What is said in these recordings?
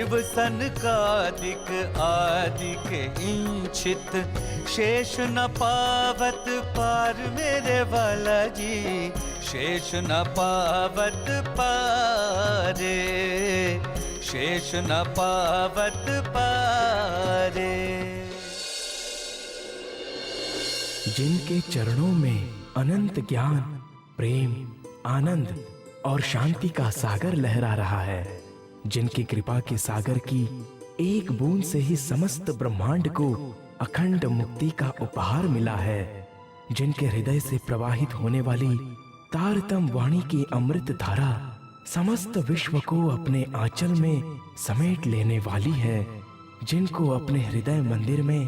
शिव सनकादिक आदिक इंचित, शेष न पावत पार मेरे वाला जी, शेष न पावत पारे, शेष न पावत पारे। जिनके चरणों में अनंत ज्ञान, प्रेम, आनंद और शांति का सागर लहरा रहा है, जिनकी कृपा के सागर की एक बूंद से ही समस्त ब्रह्मांड को अखंड मुक्ति का उपहार मिला है, जिनके हृदय से प्रवाहित होने वाली तारतम वाणी की अमृत धारा समस्त विश्व को अपने आंचल में समेट लेने वाली है, जिनको अपने हृदय मंदिर में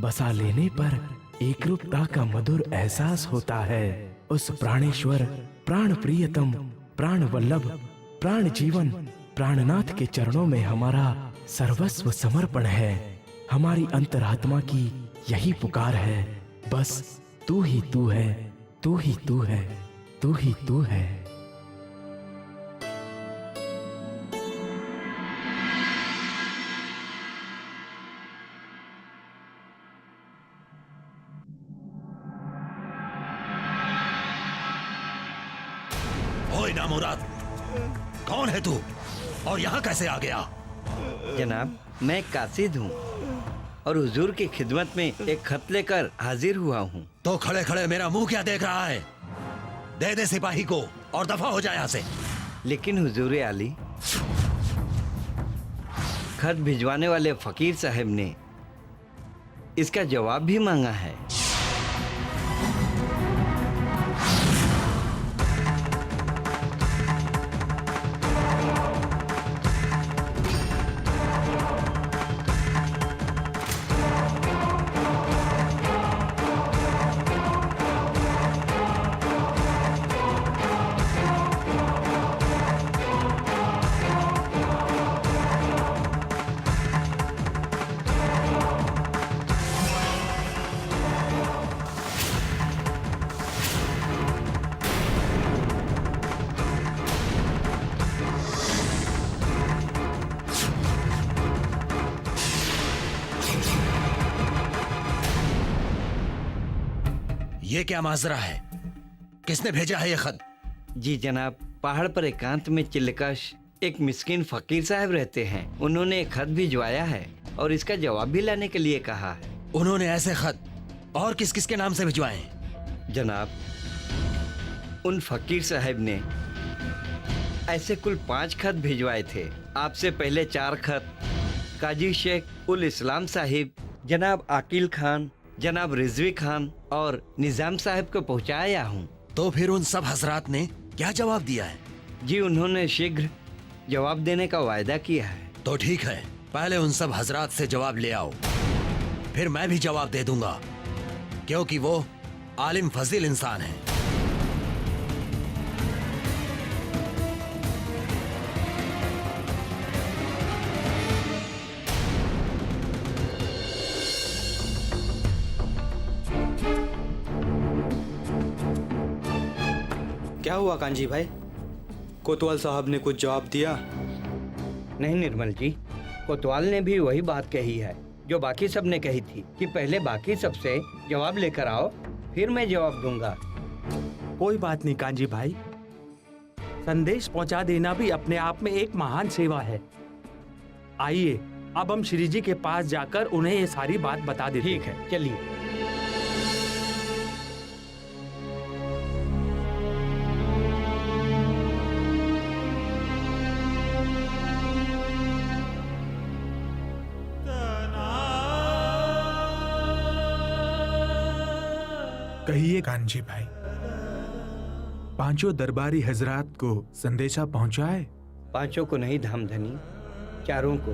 बसा लेने पर एकरूपता का मधुर एहसास होता है, उस प्राणेश्वर, प्राण प्रियतम, प्राण वल्लभ, प्राण जीवन, प्राणनाथ के चरणों में हमारा सर्वस्व समर्पण है। हमारी अंतरात्मा की यही पुकार है, बस तू ही तू है, तू ही तू है, तू ही तू है। ओए नामुराद, कौन है तू और यहाँ कैसे आ गया? जनाब, मैं कासिद हूँ और हुजूर की खिदमत में एक खत लेकर हाजिर हुआ हूँ। तो खड़े खड़े मेरा मुंह क्या देख रहा है? दे दे सिपाही को और दफा हो जाए यहाँ से। लेकिन हुजूर आली, खत भिजवाने वाले फकीर साहब ने इसका जवाब भी मांगा है। ये क्या माजरा है? किसने भेजा है ये खत? जी जनाब, पहाड़ पर एकांत में चिल्लकश एक मिस्किन फकीर साहब रहते हैं। उन्होंने एक खत भिजवाया है और इसका जवाब भी लाने के लिए कहा है। उन्होंने ऐसे खत और किस किस के नाम से भिजवाए? जनाब, उन फकीर साहब ने ऐसे कुल 5 खत भिजवाए थे। आपसे पहले 4 खत काजी शेख उल इस्लाम साहिब, जनाब आकिल खान, जनाब रिजवी खान और निजाम साहब को पहुंचाया हूं। तो फिर उन सब हजरात ने क्या जवाब दिया है? जी, उन्होंने शीघ्र जवाब देने का वायदा किया है। तो ठीक है, पहले उन सब हजरात से जवाब ले आओ, फिर मैं भी जवाब दे दूंगा, क्योंकि वो आलिम फजील इंसान है। क्या हुआ कांजी भाई? कोतवाल साहब ने कुछ जवाब दिया? नहीं निर्मल जी, कोतवाल ने भी वही बात कही है जो बाकी सब ने कही थी कि पहले बाकी सब से जवाब लेकर आओ, फिर मैं जवाब दूंगा। कोई बात नहीं कांजी भाई, संदेश पहुंचा देना भी अपने आप में एक महान सेवा है। आइए अब हम श्री जी के पास जाकर उन्हें ये सारी बात बता देते हैं। ठीक है, चलिए। कहिए कांजी भाई, पांचों दरबारी हजरात को संदेशा पहुंचाए? 5 को नहीं धामधनी, 4 को।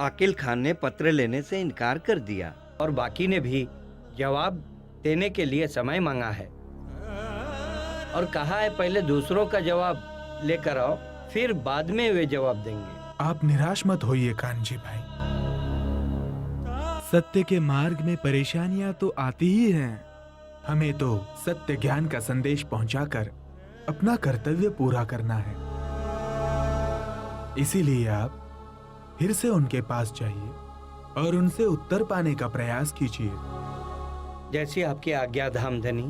आकिल खान ने पत्र लेने से इनकार कर दिया और बाकी ने भी जवाब देने के लिए समय मांगा है और कहा है पहले दूसरों का जवाब लेकर आओ, फिर बाद में वे जवाब देंगे। आप निराश मत होइए कांजी भाई, सत्य के मार्ग में परेशानियां तो आती ही हैं। हमें तो सत्य ज्ञान का संदेश पहुंचाकर अपना कर्तव्य पूरा करना है। इसीलिए आप फिर से उनके पास जाइए और उनसे उत्तर पाने का प्रयास कीजिए। जैसी आपकी आज्ञा धामधनी।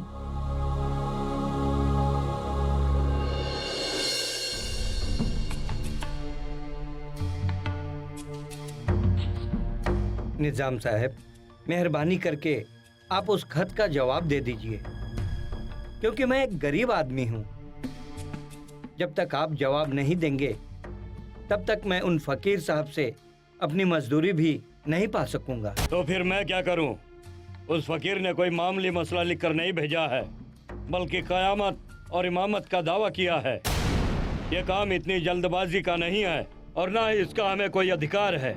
निजाम साहब, मेहरबानी करके आप उस खत का जवाब दे दीजिए, क्योंकि मैं एक गरीब आदमी हूं। जब तक आप जवाब नहीं देंगे तब तक मैं उन फकीर साहब से अपनी मजदूरी भी नहीं पा सकूंगा। तो फिर मैं क्या करूं? उस फकीर ने कोई मामूली मसला लिखकर नहीं भेजा है, बल्कि कयामत और इमामत का दावा किया है। ये काम इतनी जल्दबाजी का नहीं है और ना ही इसका हमें कोई अधिकार है।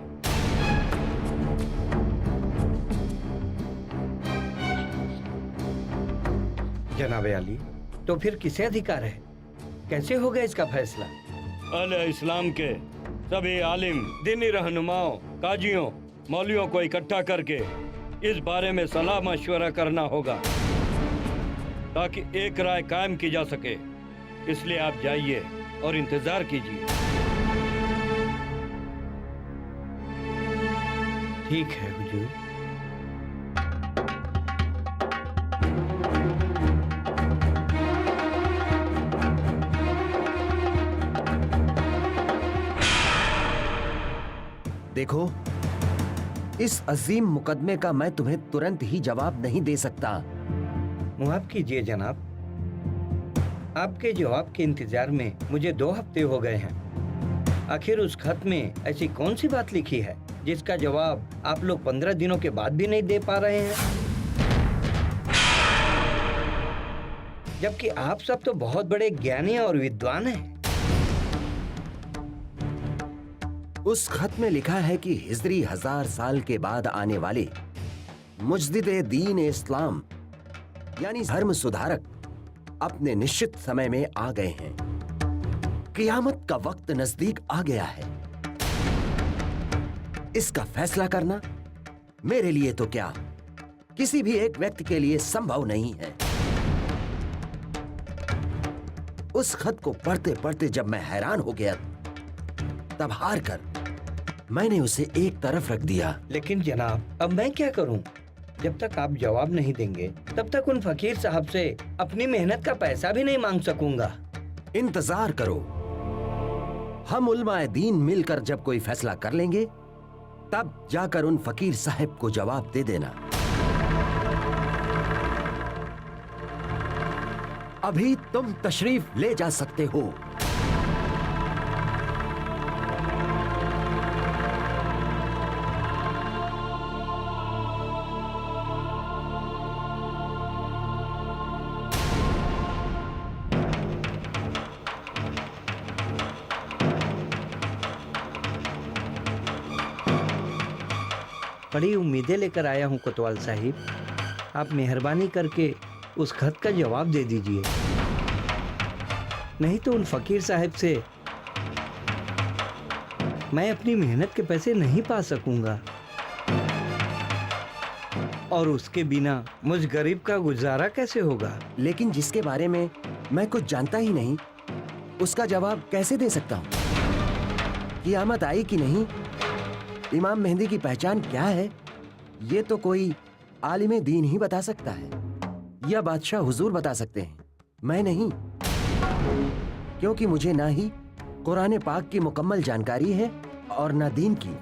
जनाबे अली, तो फिर किसे अधिकार है? कैसे होगा इसका फैसला? अहले इस्लाम के सभी आलिम, दीनी रहनुमाओं, काजियों, मौलवियों को इकट्ठा करके इस बारे में सलाह मशवरा करना होगा ताकि एक राय कायम की जा सके। इसलिए आप जाइए और इंतजार कीजिए। ठीक है हुजूर। देखो, इस अजीम मुकदमे का मैं तुम्हें तुरंत ही जवाब नहीं दे सकता। मुआफ कीजिए जनाब, आपके जवाब के इंतजार में मुझे 2 हफ्ते हो गए हैं। आखिर उस खत में ऐसी कौन सी बात लिखी है जिसका जवाब आप लोग 15 दिनों के बाद भी नहीं दे पा रहे हैं? जबकि आप सब तो बहुत बड़े ज्ञानी और विद्वान हैं। उस खत में लिखा है कि हिजरी 1000 साल के बाद आने वाले मुजद्दिद दीन इस्लाम यानी धर्म सुधारक अपने निश्चित समय में आ गए हैं। क़यामत का वक्त नजदीक आ गया है। इसका फैसला करना मेरे लिए तो क्या, किसी भी एक व्यक्ति के लिए संभव नहीं है। उस खत को पढ़ते पढ़ते जब मैं हैरान हो गया, तब हार कर मैंने उसे एक तरफ रख दिया। लेकिन जनाब, अब मैं क्या करूं? जब तक आप जवाब नहीं देंगे तब तक उन फकीर साहब से अपनी मेहनत का पैसा भी नहीं मांग सकूंगा। इंतजार करो, हम उलमाए दीन मिलकर जब कोई फैसला कर लेंगे तब जाकर उन फकीर साहब को जवाब दे देना। अभी तुम तशरीफ ले जा सकते हो। बड़ी उम्मीदें लेकर आया हूं कोतवाल साहिब। आप मेहरबानी करके उस खत का जवाब दे दीजिए, नहीं तो उन फकीर साहब से मैं अपनी मेहनत के पैसे नहीं पा सकूंगा और उसके बिना मुझ गरीब का गुजारा कैसे होगा? लेकिन जिसके बारे में मैं कुछ जानता ही नहीं, उसका जवाब कैसे दे सकता हूँ? क़यामत आई कि नहीं, इमाम मेहंदी की पहचान क्या है, ये तो कोई आलिम दीन ही बता सकता है, या बादशाह हुजूर बता सकते हैं, मैं नहीं। क्योंकि मुझे ना ही कुरान पाक की मुकम्मल जानकारी है और ना दीन की,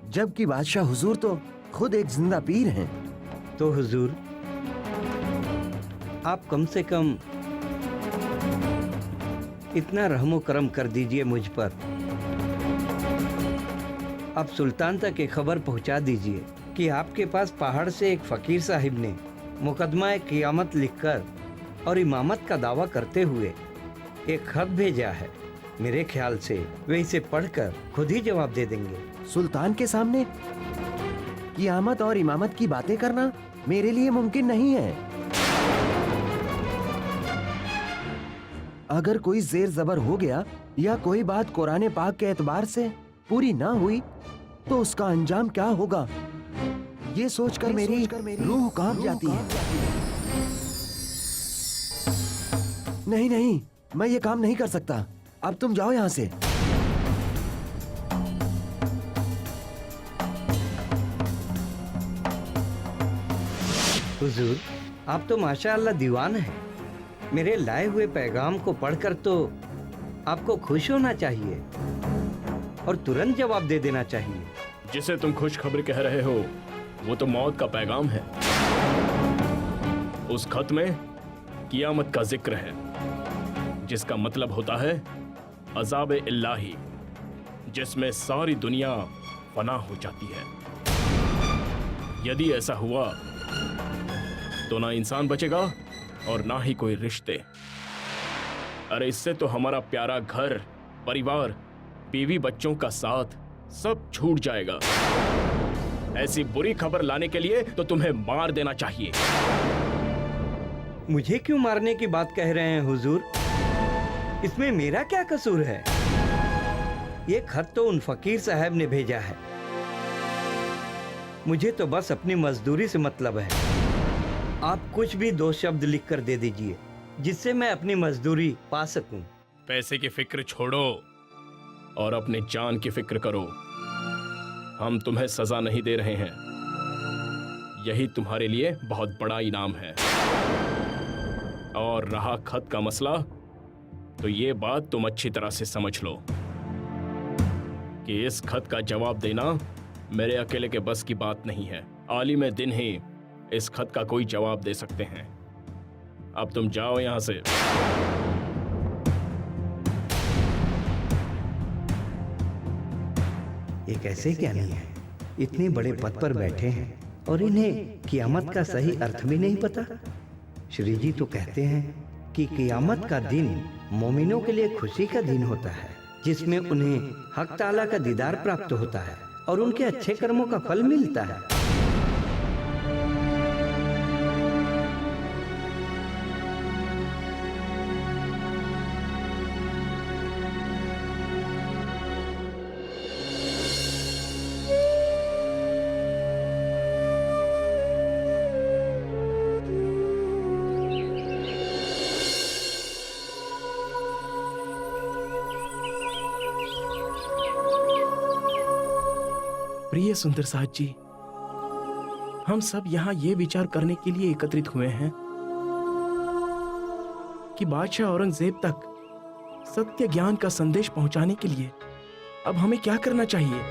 जबकि बादशाह हुजूर तो खुद एक जिंदा पीर हैं। तो हुजूर, आप कम से कम इतना रहमो करम कर दीजिए मुझ पर। आप सुल्तान तक एक खबर पहुंचा दीजिए कि आपके पास पहाड़ से एक फकीर साहिब ने मुकदमा क़यामत लिखकर और इमामत का दावा करते हुए एक खत भेजा है। मेरे ख्याल से वे इसे पढ़कर खुद ही जवाब दे देंगे। सुल्तान के सामने क़यामत और इमामत की बातें करना मेरे लिए मुमकिन नहीं है। अगर कोई जेर जबर हो गया या कोई बात कुरान पाक के एतबार से पूरी ना हुई तो उसका अंजाम क्या होगा, ये सोचकर मेरी रूह कांप जाती है। नहीं नहीं, मैं ये काम नहीं कर सकता। अब तुम जाओ यहाँ से। हुजूर, आप तो माशाअल्लाह दीवान हैं। मेरे लाए हुए पैगाम को पढ़कर तो आपको खुश होना चाहिए और तुरंत जवाब दे देना चाहिए। जिसे तुम खुशखबरी कह रहे हो वो तो मौत का पैगाम है। उस खत में कियामत का जिक्र है, जिसका मतलब होता है अज़ाब इल्लाही, जिसमें सारी दुनिया फना हो जाती है। यदि ऐसा हुआ तो ना इंसान बचेगा और ना ही कोई रिश्ते। अरे इससे तो हमारा प्यारा घर, परिवार, बीवी बच्चों का साथ सब छूट जाएगा। ऐसी बुरी खबर लाने के लिए तो तुम्हें मार देना चाहिए। मुझे क्यों मारने की बात कह रहे हैं हुजूर? इसमें मेरा क्या कसूर है? ये खत तो उन फकीर साहब ने भेजा है। मुझे तो बस अपनी मजदूरी से मतलब है। आप कुछ भी 2 शब्द लिख कर दे दीजिए जिससे मैं अपनी मजदूरी पा सकूं। पैसे की फिक्र छोड़ो और अपने जान की फिक्र करो। हम तुम्हें सजा नहीं दे रहे हैं, यही तुम्हारे लिए बहुत बड़ा इनाम है। और रहा खत का मसला, तो ये बात तुम अच्छी तरह से समझ लो कि इस खत का जवाब देना मेरे अकेले के बस की बात नहीं है। आलिम दिन ही इस खत का कोई जवाब दे सकते हैं। अब तुम जाओ यहां से। ये कैसे ज्ञानी है, इतने बड़े पद पर बैठे हैं और इन्हें कियामत का सही अर्थ भी नहीं पता। श्री जी तो कहते हैं कि कियामत का दिन मोमिनों के लिए खुशी का दिन होता है, जिसमें उन्हें हक ताला का दीदार प्राप्त होता है और उनके अच्छे कर्मों का फल मिलता है। प्रिय सुंदर साथ जी, हम सब यहाँ ये विचार करने के लिए एकत्रित हुए हैं कि बादशाह औरंगजेब तक सत्य ज्ञान का संदेश पहुंचाने के लिए अब हमें क्या करना चाहिए।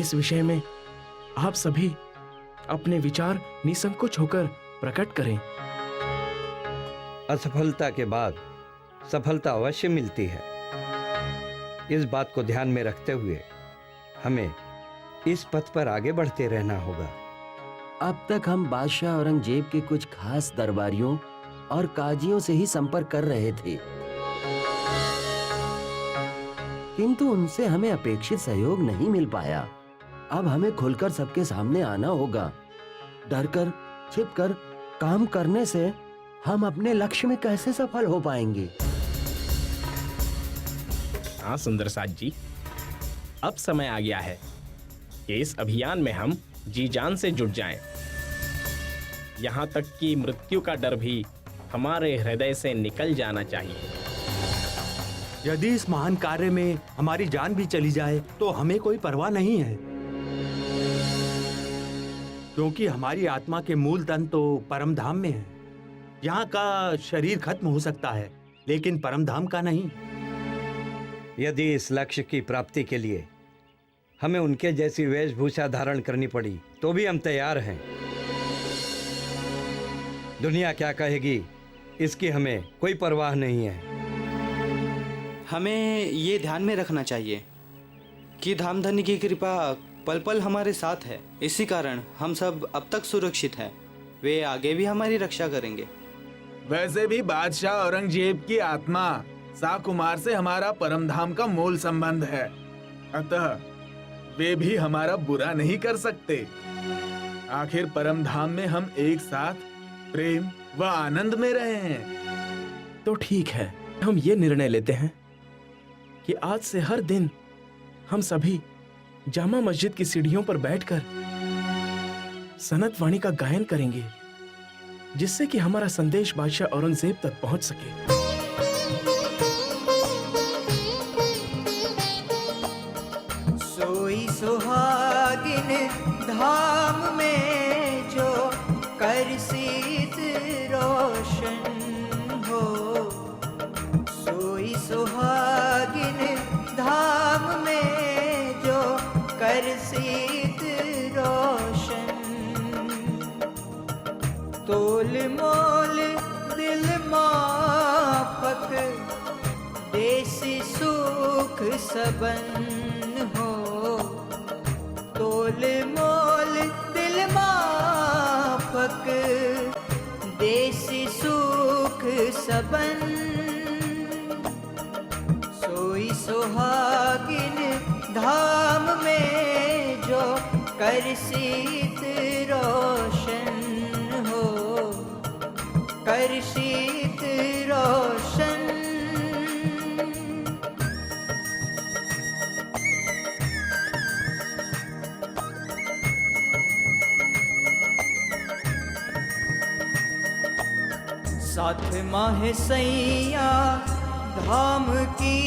इस विषय में आप सभी अपने विचार निसंकोच होकर प्रकट करें। असफलता के बाद सफलता अवश्य मिलती है। इस बात को ध्यान में रखते हुए हमें इस पथ पर आगे बढ़ते रहना होगा। अब तक हम बादशाह औरंगजेब के कुछ खास दरबारियों और काजियों से ही संपर्क कर रहे थे, किंतु उनसे हमें अपेक्षित सहयोग नहीं मिल पाया। अब हमें खुलकर सबके सामने आना होगा। डरकर, छिपकर काम करने से हम अपने लक्ष्य में कैसे सफल हो पाएंगे? हाँ सुंदर साथ जी, अब समय आ गया है कि इस अभियान में हम जी जान से जुट जाएं। यहाँ तक कि मृत्यु का डर भी हमारे हृदय से निकल जाना चाहिए। यदि इस महान कार्य में हमारी जान भी चली जाए तो हमें कोई परवाह नहीं है, क्योंकि हमारी आत्मा के मूल तन तो परम धाम में है। यहाँ का शरीर खत्म हो सकता है, लेकिन परम धाम का नहीं। यदि इस लक्ष्य की प्राप्ति के लिए हमें उनके जैसी वेशभूषा धारण करनी पड़ी तो भी हम तैयार हैं। दुनिया क्या कहेगी इसकी हमें कोई परवाह नहीं है। हमें ये ध्यान में रखना चाहिए कि धामधनी की कृपा पल पल हमारे साथ है। इसी कारण हम सब अब तक सुरक्षित हैं। वे आगे भी हमारी रक्षा करेंगे। वैसे भी बादशाह औरंगजेब की आत्मा साकुमार से हमारा परमधाम का मूल संबंध है, अतः वे भी हमारा बुरा नहीं कर सकते। आखिर परमधाम में हम एक साथ प्रेम व आनंद में रहे हैं। तो ठीक है, हम ये निर्णय लेते हैं कि आज से हर दिन हम सभी जामा मस्जिद की सीढ़ियों पर बैठकर सनत वाणी का गायन करेंगे, जिससे कि हमारा संदेश बादशाह औरंगजेब तक पहुंच सके। सोई सुहागिन धाम में तोल मोल दिल माफक देसी सुख सबन हो, तोल मोल दिल माफक देसी सुख सबन, सोई सुहागिन धाम में जो कर शीत रोशन हो, कर शीत रोशन। साथ माह सैया धाम की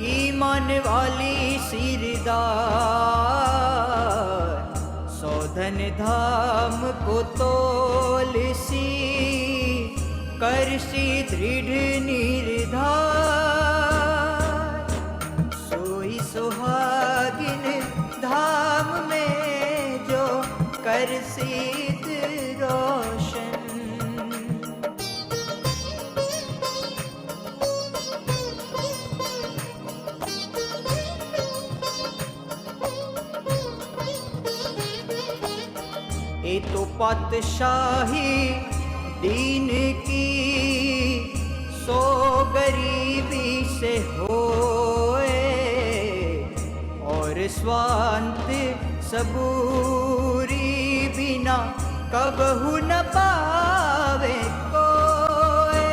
ईमान वाली सिरदार, सौधन धाम को तोल सी कर सी दृढ़ निर्धार, सोई सुहागिन धाम में जो कर सी रोशन। ये तो पातशाही दीन की सो गरीबी से होए, और स्वांत सबूरी बिना कबहु न पावे कोए,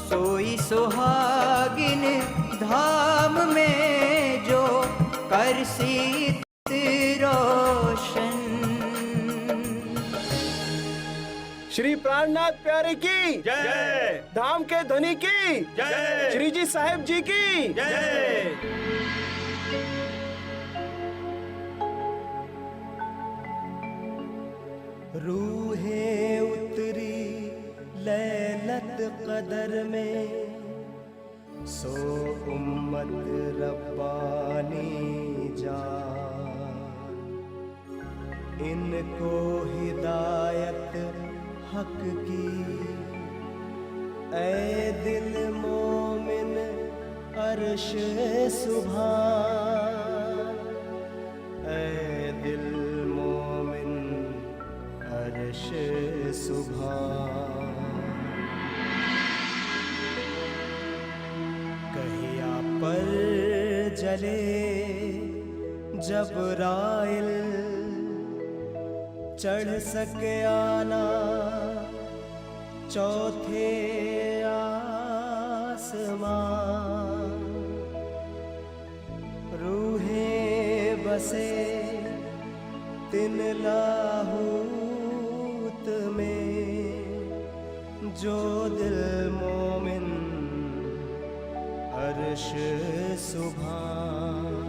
सोई सुहागिन धाम में जो कर शीत रोशन। श्री प्राणनाथ प्यारे की जय, धाम के धनी की जय, श्री जी साहिब जी की जय। रूहे उतरी लैलत कदर में, सो उम्मत रब्बानी जान, इनको हिदायत हक की ऐ दिल मोमिन अर्श सुभान, ऐ दिल मोमिन अर्श सुभान। कहिया पर जले जबराइल, चढ़ सके आना चौथे आसमान, रूहे बसे तिन लाहूत में, जो दिल मोमिन अर्श सुभान।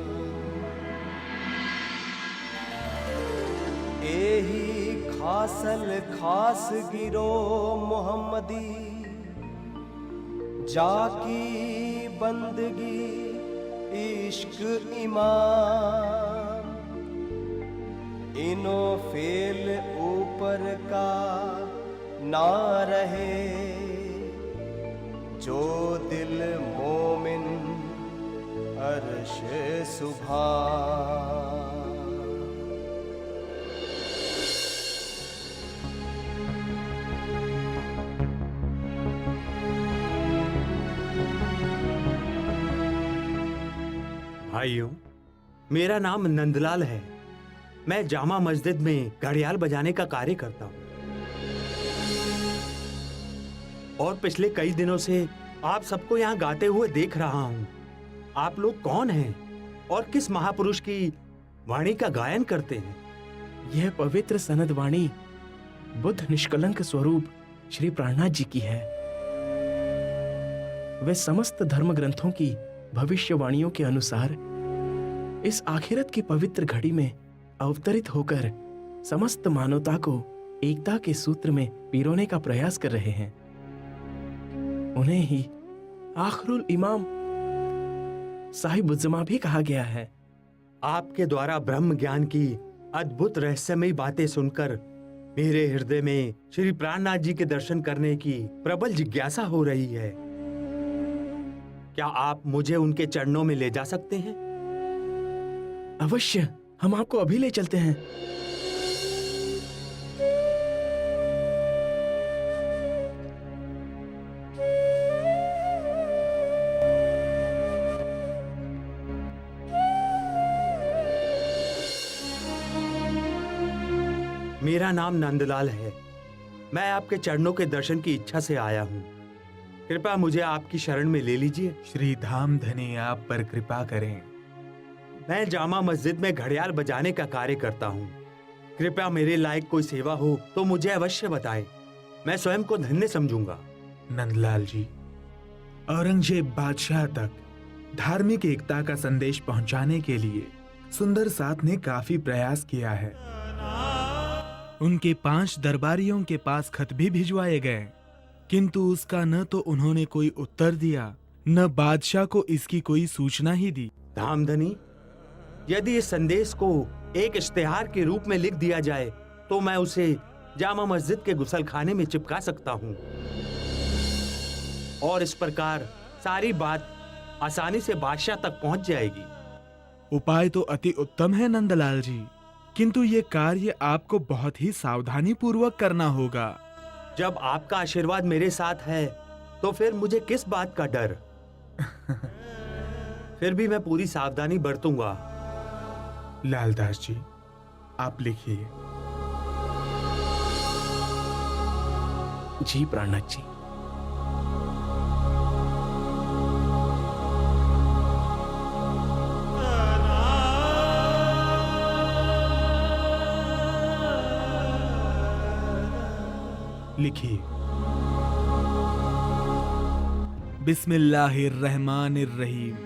एही खासल खास गिरो मोहम्मदी, जाकी बंदगी इश्क ईमान, इनो फेल ऊपर का ना रहे, जो दिल मोमिन अर्श सुभान। भाइयों, मेरा नाम नंदलाल है। मैं जामा मस्जिद में घड़ियाल बजाने का कार्य करता हूँ, और पिछले कई दिनों से आप सबको यहाँ गाते हुए देख रहा हूँ। आप लोग कौन हैं और किस महापुरुष की वाणी का गायन करते हैं? यह पवित्र सनद वाणी बुद्ध निष्कलंक स्वरूप श्री प्राणनाथ जी की है। वे समस्त धर्म ग्रंथों की भविष्यवाणियों के अनुसार इस आखिरत की पवित्र घड़ी में अवतरित होकर समस्त मानवता को एकता के सूत्र में पिरोने का प्रयास कर रहे हैं। उन्हें ही आखिरुल इमाम साहिबुज़्ज़मा भी कहा गया है। आपके द्वारा ब्रह्म ज्ञान की अद्भुत रहस्यमयी बातें सुनकर मेरे हृदय में श्री प्राणनाथ जी के दर्शन करने की प्रबल जिज्ञासा हो रही है। क्या आप मुझे उनके चरणों में ले जा सकते हैं? अवश्य, हम आपको अभी ले चलते हैं। मेरा नाम नंदलाल है। मैं आपके चरणों के दर्शन की इच्छा से आया हूँ। कृपया मुझे आपकी शरण में ले लीजिए। श्री धामधनी आप पर कृपा करें। मैं जामा मस्जिद में घड़ियाल बजाने का कार्य करता हूँ। कृपया मेरे लायक कोई सेवा हो तो मुझे अवश्य बताएं। मैं स्वयं को धन्य समझूंगा। नंदलाल जी, औरंगजेब बादशाह तक धार्मिक एकता का संदेश पहुंचाने के लिए सुंदर साथ ने काफी प्रयास किया है। उनके 5 दरबारियों के पास खत भी भिजवाए गए, किंतु उसका न तो उन्होंने कोई उत्तर दिया, न बादशाह को इसकी कोई सूचना ही दी। धामधनी, यदि इस संदेश को एक इश्तिहार के रूप में लिख दिया जाए तो मैं उसे जामा मस्जिद के गुसलखाने में चिपका सकता हूँ और इस प्रकार सारी बात आसानी से बादशाह तक पहुंच जाएगी। उपाय तो अति उत्तम है नंदलाल जी, किंतु ये कार्य आपको बहुत ही सावधानी पूर्वक करना होगा। जब आपका आशीर्वाद मेरे साथ है तो फिर मुझे किस बात का डर? फिर भी मैं पूरी सावधानी बरतूंगा। लालदास जी, आप लिखिए। जी प्राणनाथ जी। लिखिए। बिस्मिल्लाहिर्रहमानिर्रहीम।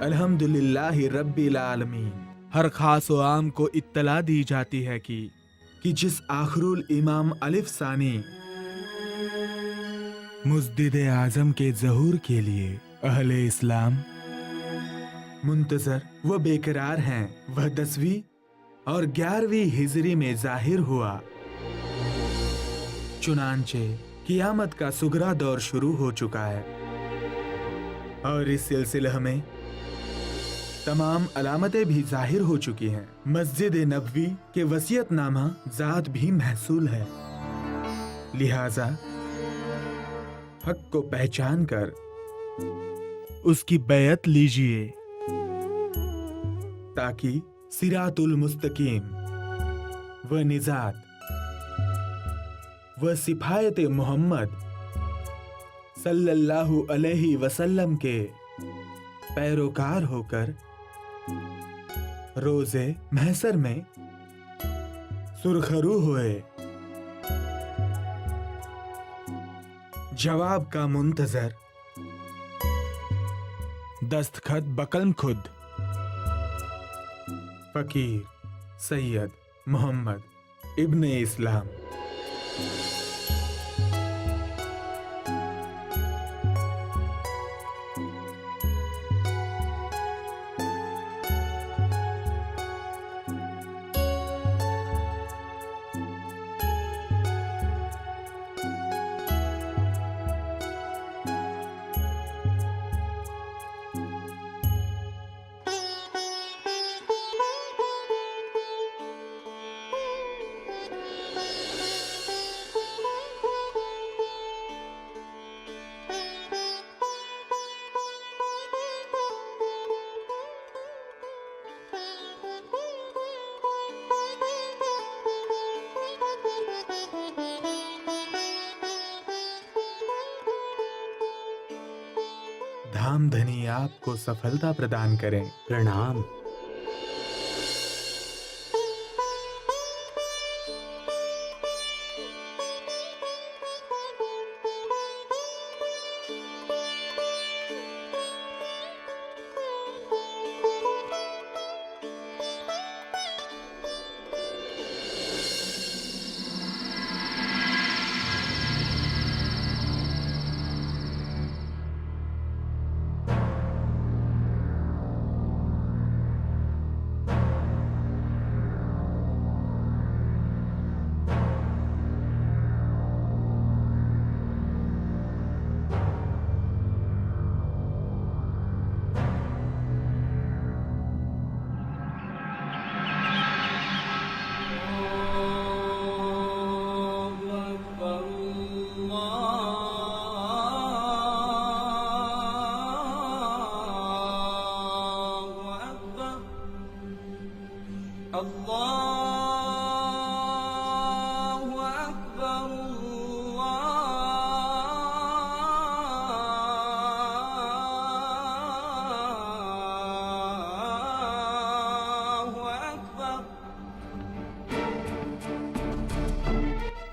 अल्हम्दुलिल्लाहि रब्बिल आलमीन। हर खास व आम को इत्तला दी जाती है कि जिस आखरुल इमाम अलिफ सानी मुजद्दिद आजम के ज़हूर के लिए अहले इस्लाम मुंतजर व बेकरार हैं, वह 10वीं और 11वीं हिजरी में जाहिर हुआ। चुनांचे कियामत का सुगरा दौर शुरू हो चुका है और इस सिलसिले में तमाम अलामतें भी जाहिर हो चुकी हैं। मस्जिद नबवी के वसीयतनामा जात भी महसूल है, लिहाजा हक को पहचान कर उसकी बैयत लीजिए ताकि सिरातुल मुस्तकीम व निजात व सिफायत मोहम्मद सल्लल्लाहु अलैहि वसल्लम के पैरोकार होकर रोजे महसर में सुरखरू हुए। जवाब का मुंतजर, दस्तखत बकलम खुद, फकीर सैयद मोहम्मद इब्ने इस्लाम। धामधनी आपको सफलता प्रदान करें। प्रणाम।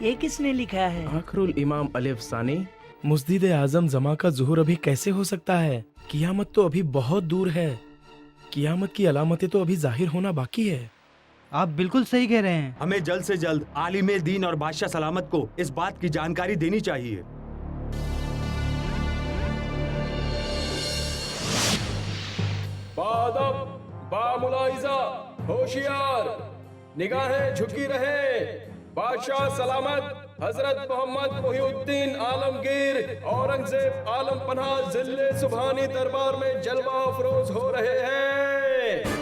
ये किसने लिखा है? आखरुल इमाम अलिफ सानी। मुस्दिद आजम जमा का ज़ुहूर अभी कैसे हो सकता है? कियामत तो अभी बहुत दूर है। कियामत की अलामतें तो अभी जाहिर होना बाकी है। आप बिल्कुल सही कह रहे हैं। हमें जल्द से जल्द आलिम दीन और बादशाह सलामत को इस बात की जानकारी देनी चाहिए। बादब, बामुलाइजा, होशियार, निगाहें झुकी रहे। बादशाह सलामत हजरत मोहम्मद मुहिउद्दीन आलमगीर औरंगजेब आलम पनाह जिले सुभानी दरबार में जलवा अफरोज हो रहे हैं।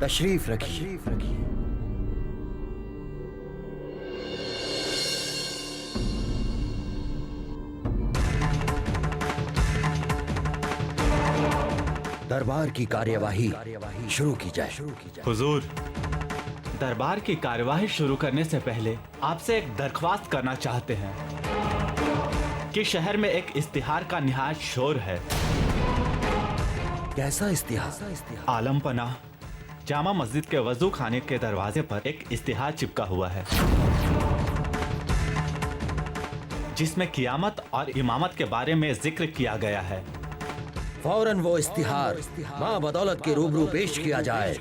तशरीफ रखिए। दरबार की कार्यवाही शुरू की जाए। हुजूर, दरबार की कार्यवाही शुरू करने से पहले आपसे एक दरख्वास्त करना चाहते हैं कि शहर में एक इश्तिहार का निहायत शोर है। कैसा इश्तिहार? आलम पनाह जामा मस्जिद के वजू खाने के दरवाजे पर एक इश्तिहार चिपका हुआ है जिसमें कियामत और इमामत के बारे में जिक्र किया गया है। फौरन वो इश्तिहार मां बदौलत के रूबरू पेश किया जाए।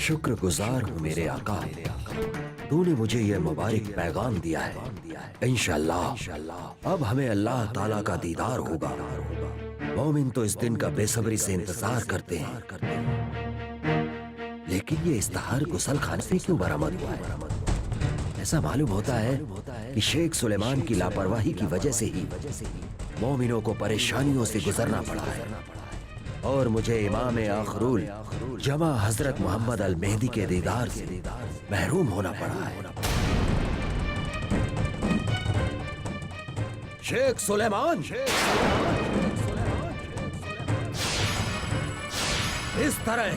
शुक्रगुजार हूँ मेरे आका, तूने मुझे यह मुबारक पैगाम दिया है। इंशाअल्लाह अब हमें अल्लाह ताला का दीदार होगा। मोमिन तो इस दिन का बेसब्री से इंतजार करते हैं, लेकिन ये इश्तिहार गुसल खाने से क्यों बरामद हुआ है? ऐसा मालूम होता है कि शेख सुलेमान की लापरवाही की वजह से ही मोमिनों को परेशानियों से गुजरना पड़ा है और मुझे इमाम आखरुल जमा हजरत मोहम्मद अल मेहदी के दीदार से महरूम होना पड़ा है। शेख सुलेमान, इस तरह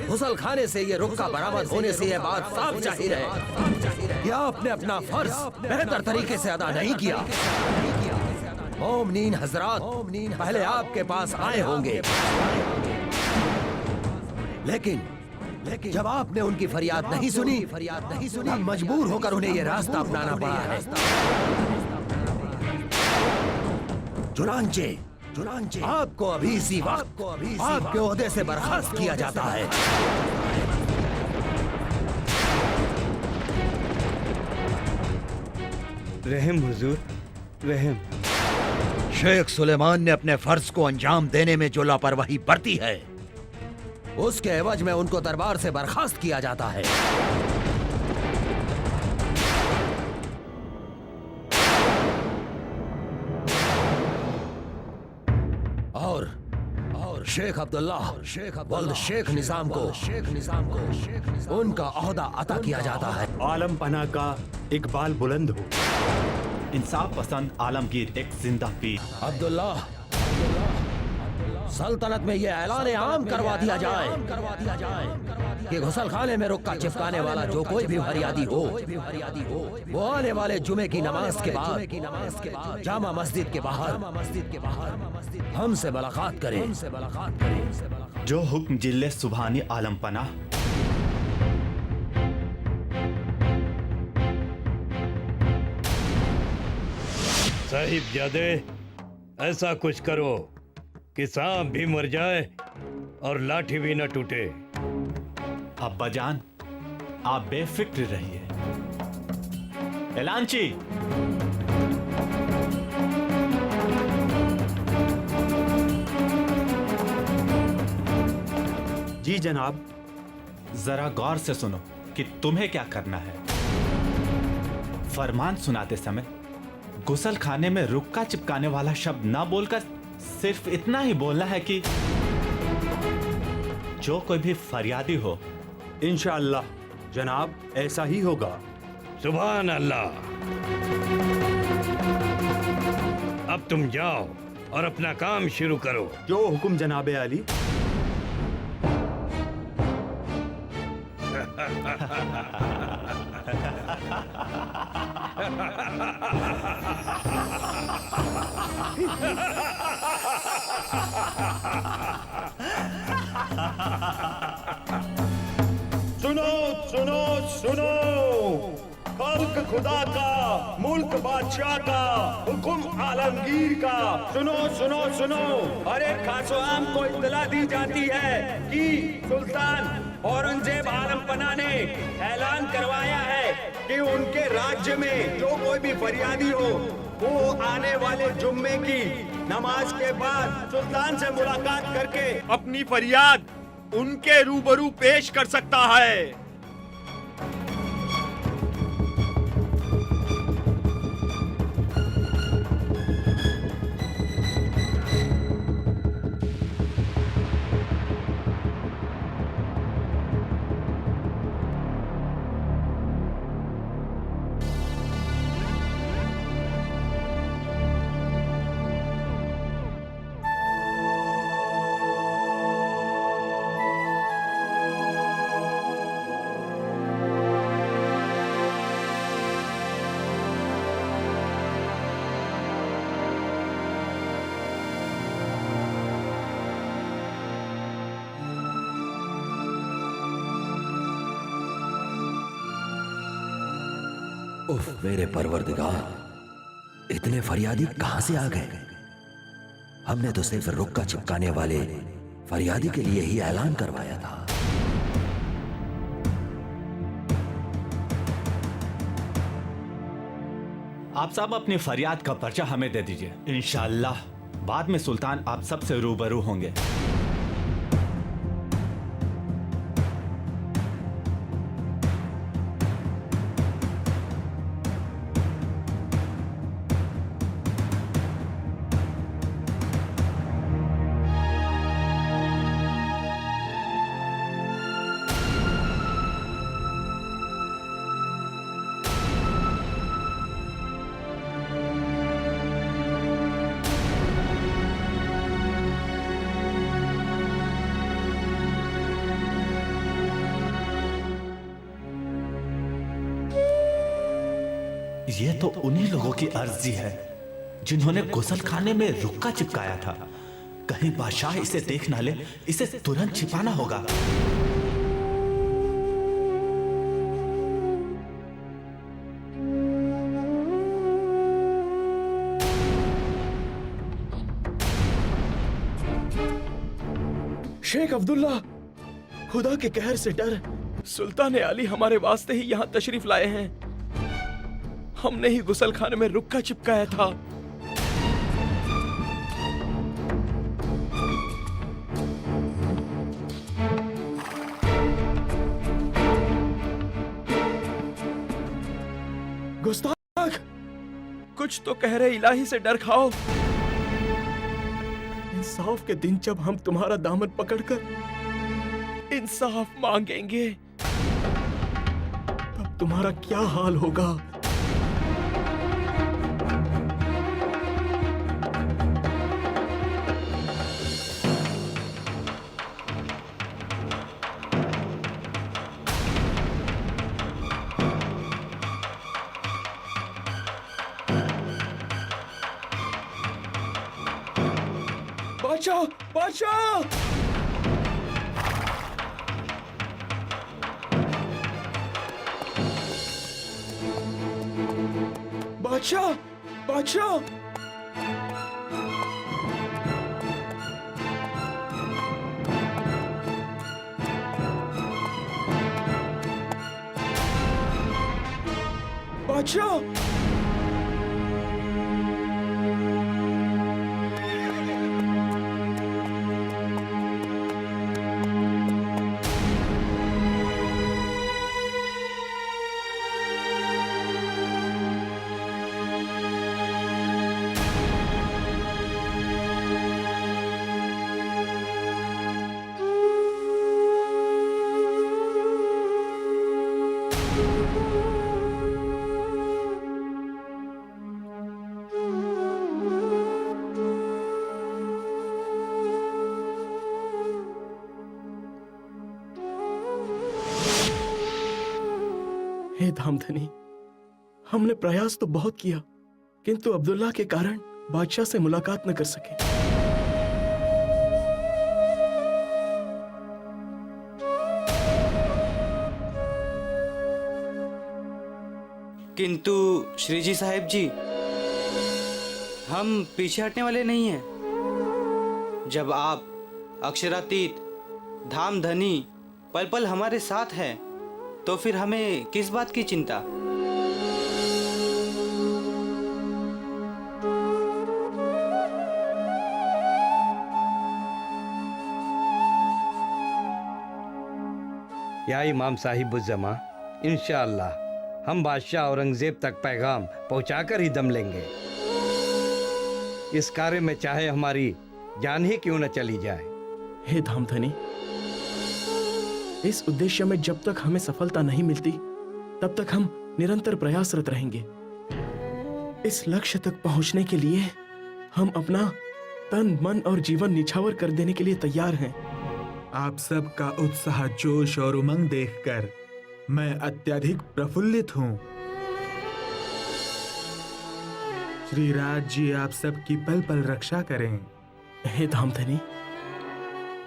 गुसल खाने से ये रुक्का बरामद होने से यह बात साफ जाहिर है कि आपने अपना फर्ज बेहतर तरीके से अदा नहीं किया। मोमिनीन हजरात पहले आपके पास आए होंगे, लेकिन जब आपने उनकी फरियाद नहीं सुनी, तब मजबूर होकर उन्हें यह रास्ता अपनाना पड़ा है। चुनांचे आपको अभी इसी वक्त आपके ओहदे से बर्खास्त किया जाता है। रहम हुजूर, रहम। शेख सुलेमान ने अपने फर्ज को अंजाम देने में जो लापरवाही बरती है, उसके एवज में उनको दरबार से बर्खास्त किया जाता है। और शेख अब्दुल्ला वल्द शेख निजाम को उनका ओहदा अता किया जाता है। आलम पना का इकबाल बुलंद हो। इंसाफ पसंद आलमगीर एक जिंदा पीर। अब्दुल्ला सल्तनत में ये ऐलान आम करवा दिया जाए कि गुसल खाने में रुक्का चिपकाने वाला जो कोई भी फरियादी हो वो आने वाले जुमे की नमाज के बाद जामा मस्जिद के बाहर हमसे मुलाकात करे। जो हुक्म जिले सुभानी आलम पना। साहिबजादे, ऐसा कुछ करो कि सांप भी मर जाए और लाठी भी न टूटे। अब्बाजान, आप बेफिक्र रहिए। एलांची, जी जनाब। जरा गौर से सुनो कि तुम्हें क्या करना है। फरमान सुनाते समय गुसल खाने में रुक्का चिपकाने वाला शब्द ना बोलकर सिर्फ इतना ही बोलना है कि जो कोई भी फरियादी हो। इंशाअल्लाह जनाब, ऐसा ही होगा। सुभान अल्लाह। अब तुम जाओ और अपना काम शुरू करो। जो हुक्म जनाबे आली। सुनो सुनो सुनो, खल्क खुदा का, मुल्क बादशाह का, हुक्म आलमगीर का। सुनो सुनो सुनो, अरे खासो आम को इत्तला दी जाती है कि सुल्तान औरंगजेब आलमपना ने ऐलान करवाया है कि उनके राज्य में जो कोई भी फरियादी हो वो आने वाले जुम्मे की नमाज के बाद सुल्तान से मुलाकात करके अपनी फरियाद उनके रूबरू पेश कर सकता है। उफ मेरे परवरदिगार, इतने फरियादी कहां से आ गए? हमने तो सिर्फ रुक्का चिपकाने वाले फरियादी के लिए ही ऐलान करवाया था। आप सब अपनी फरियाद का पर्चा हमें दे दीजिए। इंशाअल्लाह बाद में सुल्तान आप सबसे रूबरू होंगे। ये तो उन्हीं लोगों की अर्जी है जिन्होंने गुसल खाने में रुक्का चिपकाया था। कहीं बादशाह इसे देख ना ले, इसे तुरंत छिपाना होगा। शेख अब्दुल्ला, खुदा के कहर से डर सुल्तान अली हमारे वास्ते ही यहाँ तशरीफ लाए हैं। हमने ही गुसल खाने में रुक्का चिपकाया था। गुस्ताख, कुछ तो कह रहे इलाही से डर खाओ। इंसाफ के दिन जब हम तुम्हारा दामन पकड़कर इंसाफ मांगेंगे तब तुम्हारा क्या हाल होगा? बादशाह, बादशाह! बादशाह, बादशाह! बादशाह! हे धामधनी, हमने प्रयास तो बहुत किया किंतु अब्दुल्ला के कारण बादशाह से मुलाकात न कर सके। किंतु श्रीजी साहिब जी, हम पीछे हटने वाले नहीं हैं। जब आप अक्षरातीत धामधनी पल पल हमारे साथ हैं तो फिर हमें किस बात की चिंता? या इमाम साहिबुज़्ज़मा, इंशाअल्लाह हम बादशाह औरंगजेब तक पैगाम पहुंचाकर ही दम लेंगे। इस कार्य में चाहे हमारी जान ही क्यों न चली जाए। हे धामधनी, इस उद्देश्य में जब तक हमें सफलता नहीं मिलती तब तक हम निरंतर प्रयासरत रहेंगे। इस लक्ष्य तक पहुंचने के लिए हम अपना तन, मन और जीवन निछावर कर देने के लिए तैयार हैं। आप सबका उत्साह, जोश और उमंग देखकर मैं अत्यधिक प्रफुल्लित हूँ। श्री राज जी आप सबकी पल पल रक्षा करें। हे धामधनी,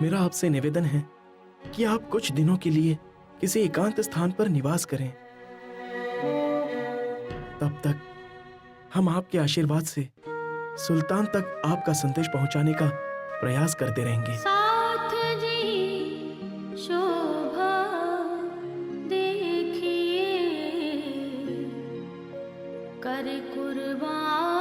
मेरा आपसे निवेदन है कि आप कुछ दिनों के लिए किसी एकांत स्थान पर निवास करें। तब तक हम आपके आशीर्वाद से सुल्तान तक आपका संदेश पहुंचाने का प्रयास करते रहेंगे। साथ जी शोभा देखिए, कर कुर्बान